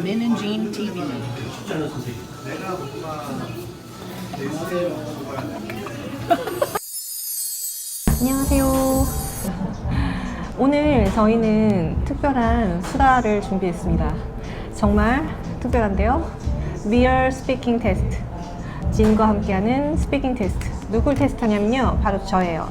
Min&JeanTV. 안녕하세요. 오늘 저희는 특별한 수다를 준비했습니다. 정말 특별한데요. Real Speaking Test. 진과 함께하는 스피킹 테스트. 누굴 테스트하냐면요, 바로 저예요.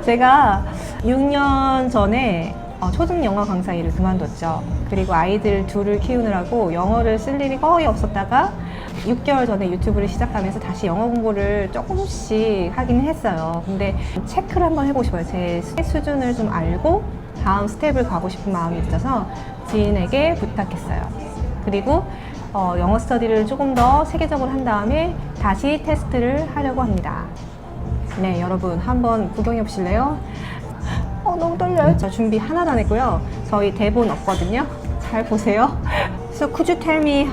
제가 6년 전에 초등 영어 강사 일을 그만뒀죠. 그리고 아이들 둘을 키우느라고 영어를 쓸 일이 거의 없었다가 6개월 전에 유튜브를 시작하면서 다시 영어 공부를 조금씩 하긴 했어요. 근데 체크를 한번 해보고 싶어요. 제 수준을 좀 알고 다음 스텝을 가고 싶은 마음이 있어서 지인에게 부탁했어요. 그리고 영어 스터디를 조금 더 세계적으로 한 다음에 다시 테스트를 하려고 합니다. 네, 여러분 한번 구경해 보실래요? 너무 떨려요. 저 준비 하나도 안 했고요. 저희 대본 없거든요. 잘 보세요. So could you tell me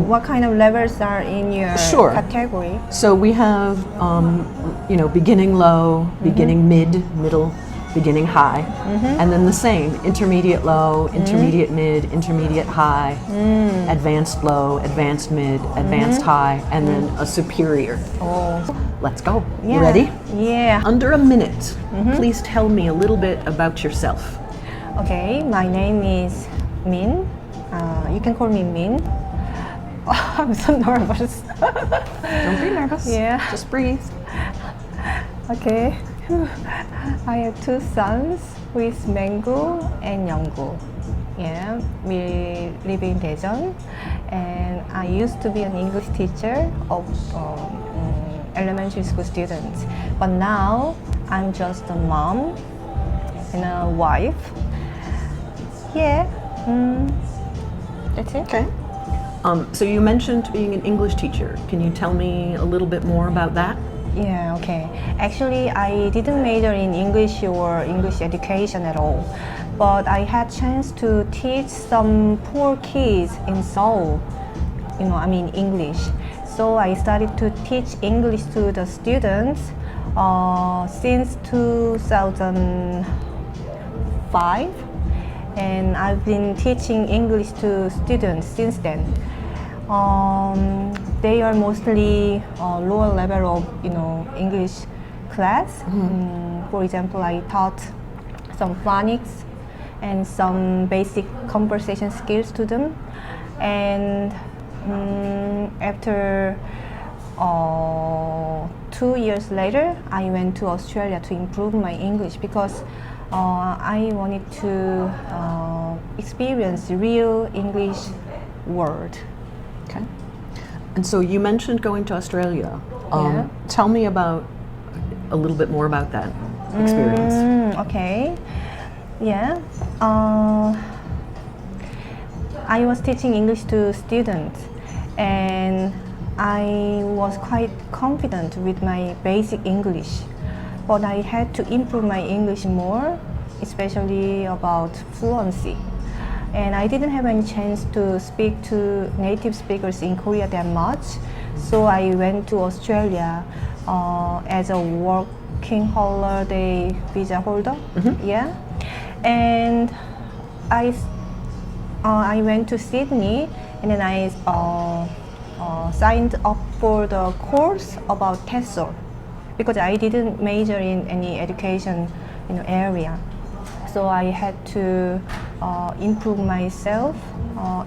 what kind of levels are in your category? So we have, beginning low, beginning mid, middle, beginning high, and then the same, intermediate low, intermediate mid, intermediate high, advanced low, advanced mid, advanced high, and then a superior. Let's go. Yeah. You ready? Yeah. Under a minute, please tell me a little bit about yourself. Okay, my name is Min. You can call me Min. I'm so nervous. Don't be nervous. Yeah. Just breathe. Okay. I have two sons with 맹구 and 영구. Yeah, we live in Daejeon, and I used to be an English teacher of elementary school students. But now I'm just a mom and a wife. Yeah, that's it. Okay. So you mentioned being an English teacher. Can you tell me a little bit more about that? Yeah, okay. Actually, I didn't major in English or English education at all. But I had chance to teach some poor kids in Seoul, English. So I started to teach English to the students since 2005. And I've been teaching English to students since then. They are mostly lower level of English class. For example, I taught some phonics and some basic conversation skills to them. And after 2 years later, I went to Australia to improve my English because I wanted to experience real English word. Okay. And so you mentioned going to Australia. Yeah. Tell me a little bit more about that experience. Okay. Yeah. I was teaching English to students, and I was quite confident with my basic English. But I had to improve my English more, especially about fluency. And I didn't have any chance to speak to native speakers in Korea that much. So I went to Australia as a working holiday visa holder. Yeah. And I went to Sydney, and then I signed up for the course about TESOL because I didn't major in any education area. So I had to improve myself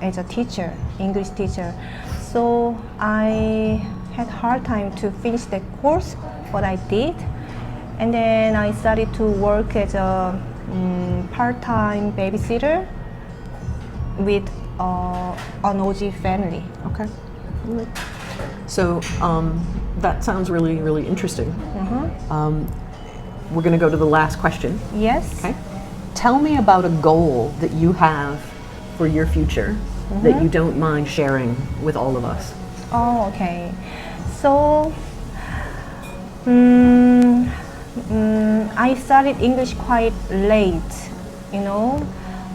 as a teacher, English teacher. So I had hard time to finish that course, but I did. And then I started to work as a part-time babysitter with an OG family. Okay. So that sounds really, really interesting. We're going to go to the last question. Yes. Okay. Tell me about a goal that you have for your future that you don't mind sharing with all of us. Oh, okay. So I started English quite late,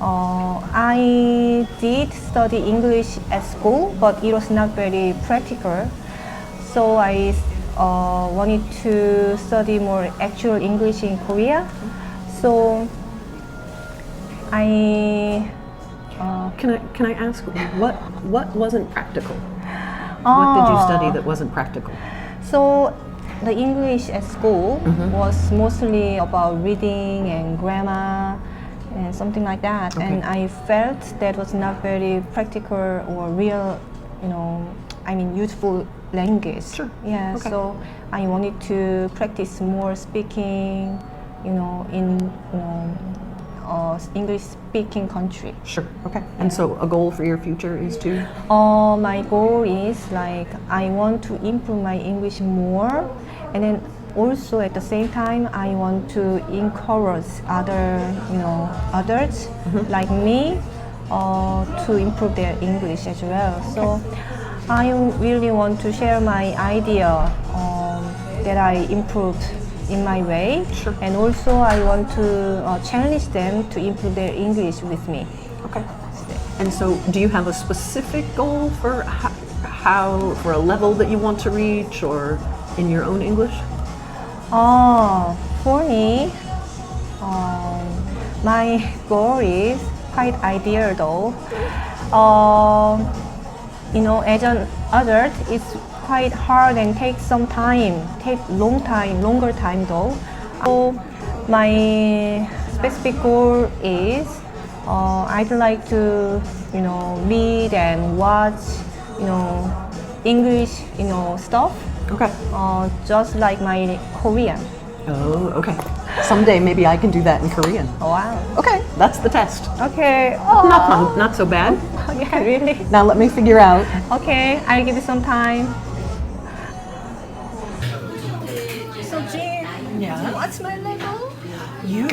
I did study English at school, but it was not very practical. So I wanted to study more actual English in Korea. So I can I ask what wasn't practical? What did you study that wasn't practical? So the English at school was mostly about reading and grammar and something like that. Okay. And I felt that was not very practical or real, useful language. Sure. Yeah. Okay. So I wanted to practice more speaking, in English speaking country. Sure. Okay. And so a goal for your future is to? My goal is I want to improve my English more, and then also at the same time I want to encourage others like me to improve their English as well. So I really want to share my idea that I improved in my way. Sure. And also I want to challenge them to improve their English with me. Okay. And so do you have a specific goal for for a level that you want to reach, or in your own English? For me, my goal is quite ideal though. As an adult, it's quite hard and take longer time though. So my specific goal is I'd like to read and watch English stuff. Okay. Just like my Korean. Oh, okay. Someday maybe I can do that in Korean. Wow. Okay, that's the test. Okay. Not so bad. Yeah, really. Now let me figure out. Okay, I'll give you some time. So Jean, Yeah. what's my level? You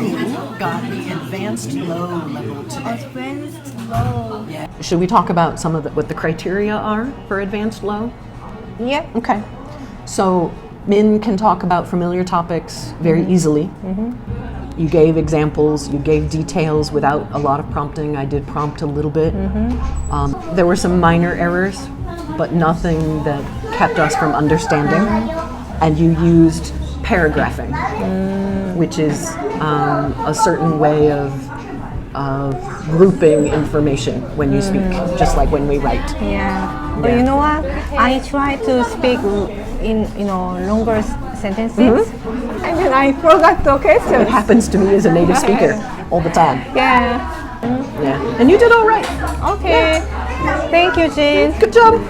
got the advanced low level today. Advanced low. Should we talk about some of what the criteria are for advanced low? Yeah. Okay. So Min can talk about familiar topics very easily. You gave examples, you gave details without a lot of prompting. I did prompt a little bit. There were some minor errors, but nothing that kept us from understanding. And you used paragraphing, which is a certain way of grouping information when you speak, just like when we write. Yeah. But Yeah. you know what? I try to speak in longer sentences, and then I forgot the It questions. happens to me as a native speaker all the time. Yeah. Yeah. And you did all right. Okay. Thank you, Jean. Good job.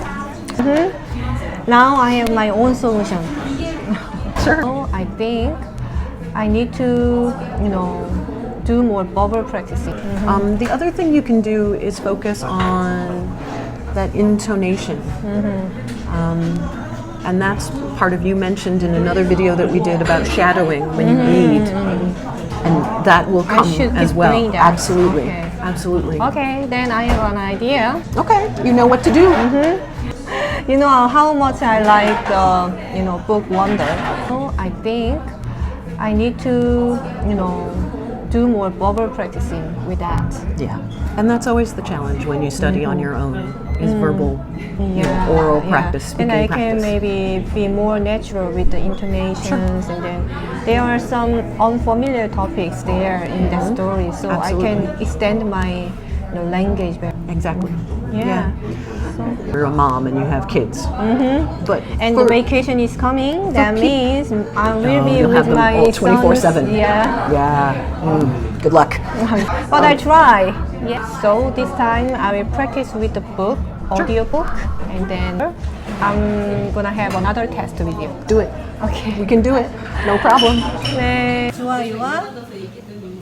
Now I have my own solution. Sure. So I think I need to, do more verbal practicing. The other thing you can do is focus on that intonation. And that's part of, you mentioned in another video that we did about shadowing when you read. And that will come should as keep well. doing that. Absolutely. Okay. Absolutely. Okay, then I have an idea. Okay. You know what to do. You know how much I like the, book Wonder. So I think I need to, do more verbal practicing with that. Yeah. And that's always the challenge when you study on your own, is verbal, oral practice, speaking and I practice. can maybe be more natural with the intonations, and then there are some unfamiliar topics there in the story, so Absolutely. I can extend my language better. Exactly. Yeah. You're a mom and you have kids. But And the vacation is coming. That means I will be you'll have with them my all 24/7. sons. Yeah. Yeah. Good luck. But I try. Yeah. So this time I will practice with the book, audiobook, and then I'm gonna have another test with you. Do it. Okay. We can do it. No problem. 네. 좋아요와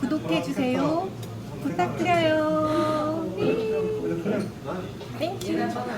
구독해주세요. 부탁드려요. 땡큐.